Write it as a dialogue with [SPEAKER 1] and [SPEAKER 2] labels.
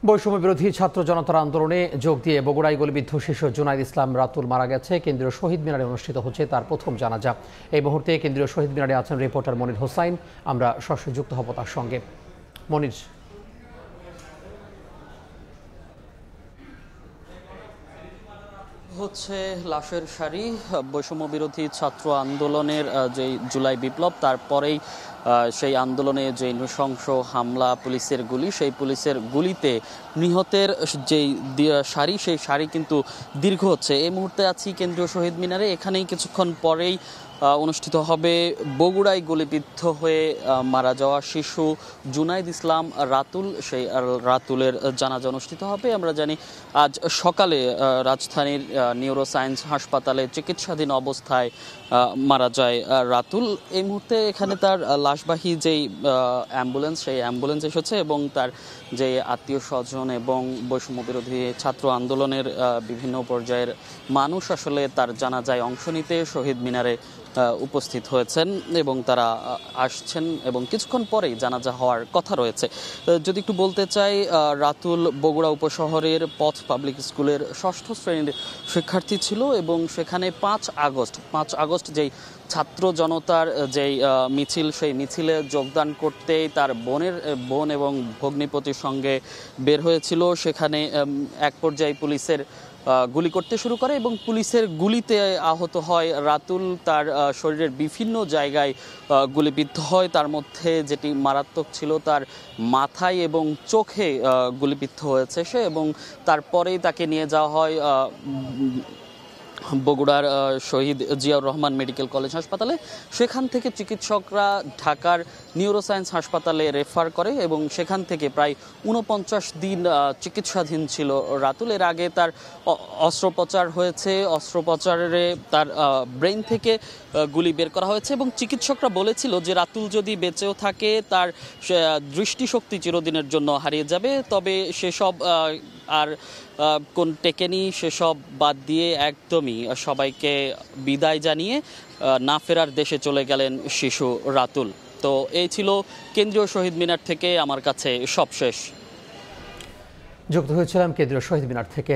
[SPEAKER 1] বৈষম্য বিরোধী ছাত্র জনতার আন্দোলনে যোগ দিয়ে বগুড়ায় গুলিবিদ্ধ শিশু জুনাইদ ইসলাম রাতুল মারা গেছে। কেন্দ্রীয় শহীদ মিনারে অনুষ্ঠিত হচ্ছে তার প্রথম জানাজা। এই মুহূর্তে কেন্দ্রীয় শহীদ মিনারে আছেন রিপোর্টার মনির হোসাইন। আমরা সরাসরি যুক্ত হব তার সঙ্গে। মনির,
[SPEAKER 2] হচ্ছে লাশের সারি। বৈষম্য বিরোধী ছাত্র আন্দোলনের যে জুলাই বিপ্লব, তারপরেই সেই আন্দোলনে যে নৃশংস হামলা, পুলিশের গুলি, সেই পুলিশের গুলিতে নিহতের যেই সারি, সেই সারি কিন্তু দীর্ঘ হচ্ছে। এই মুহূর্তে আছি কেন্দ্রীয় শহীদ মিনারে। এখানেই কিছুক্ষণ পরেই অনুষ্ঠিত হবে বগুড়ায় গুলিবিদ্ধ হয়ে মারা যাওয়া শিশু জুনাইদ ইসলাম রাতুল, সেই রাতুলের জানাজা অনুষ্ঠিত হবে। আমরা জানি আজ সকালে রাজধানীর নিউরোসায়েন্স হাসপাতালে চিকিৎসাধীন অবস্থায় মারা যায় রাতুল। এই মুহূর্তে এখানে তার লাশবাহী যেই অ্যাম্বুলেন্স, সেই অ্যাম্বুলেন্স এসেছে এবং তার যে আত্মীয় স্বজন এবং বৈষম্য বিরোধী ছাত্র আন্দোলনের বিভিন্ন পর্যায়ের মানুষ আসলে তার জানাজায় অংশ নিতে শহীদ মিনারে উপস্থিত হয়েছেন এবং তারা আসছেন এবং কিছুক্ষণ পরেই জানাজা হওয়ার কথা রয়েছে। যদি একটু বলতে চাই, রাতুল বগুড়া উপশহরের পথ পাবলিক স্কুলের 6ষ্ঠ শ্রেণীর শিক্ষার্থী ছিল এবং সেখানে 5 আগস্ট যেই ছাত্র জনতার যেই মিছিল, সেই মিছিলে যোগদান করতেই তার বোন এবং ভগ্নিপতির সঙ্গে বের হয়েছিল। সেখানে এক পর্যায়ে পুলিশের গুলি করতে শুরু করে এবং পুলিশের গুলিতে আহত হয় রাতুল। তার শরীরের বিভিন্ন জায়গায় গুলিবিদ্ধ হয়। তার মধ্যে যেটি মারাত্মক ছিল, তার মাথায় এবং চোখে গুলিবিদ্ধ হয়েছে সে, এবং তারপরেই তাকে নিয়ে যাওয়া হয় বগুড়ার শহীদ জিয়াউর রহমান মেডিকেল কলেজ হাসপাতালে। সেখান থেকে চিকিৎসকরা ঢাকার নিউরোসায়েন্স হাসপাতালে রেফার করে এবং সেখান থেকে প্রায় 49 দিন চিকিৎসাধীন ছিল রাতুল। এর আগে তার অস্ত্রোপচার হয়েছে। অস্ত্রোপচারে তার ব্রেন থেকে গুলি বের করা হয়েছে এবং চিকিৎসকরা বলেছিল যে রাতুল যদি বেঁচেও থাকে তার দৃষ্টিশক্তি চিরদিনের জন্য হারিয়ে যাবে। তবে সেসব আর কোন টেকেনি, সেসব বাদ দিয়ে একদমই সবাইকে বিদায় জানিয়ে না ফেরার দেশে চলে গেলেন শিশু রাতুল। তো এই ছিল কেন্দ্রীয় শহীদ মিনার থেকে আমার কাছে সবশেষ।
[SPEAKER 1] যুক্ত হয়েছিলাম কেন্দ্রীয় শহীদ মিনার থেকে।